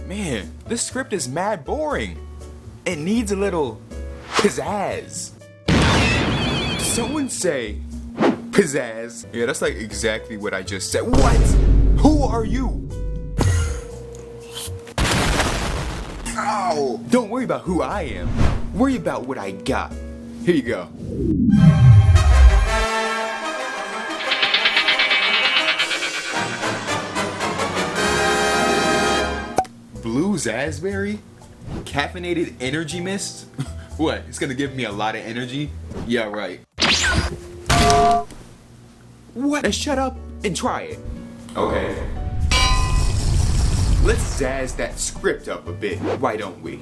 Man, this script is mad boring. It needs a little pizzazz. Someone say pizzazz. Yeah, that's like exactly what I just said. What? Who are you? Ow! Don't worry about who I am. Worry about what I got. Here you go. Blue Zazzberry? Caffeinated energy mist? What? It's gonna give me a lot of energy? Yeah, right. What? Shut up and try it. Okay. Let's zazz that script up a bit, why don't we?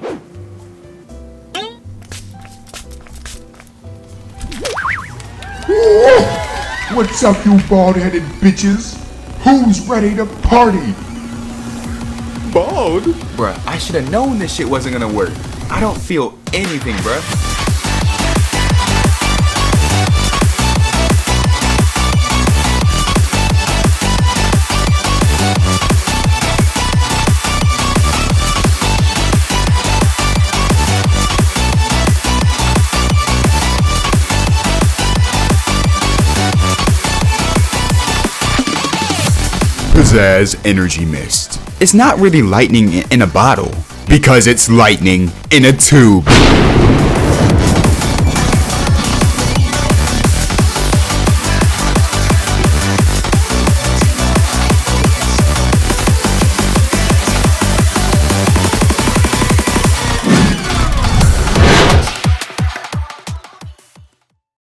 What's up, you bald-headed bitches? Who's ready to party? Bald? Bruh, I should have known this shit wasn't gonna work. I don't feel anything, bruh. Pzaz energy mist. It's not really lightning in a bottle, because it's lightning in a tube.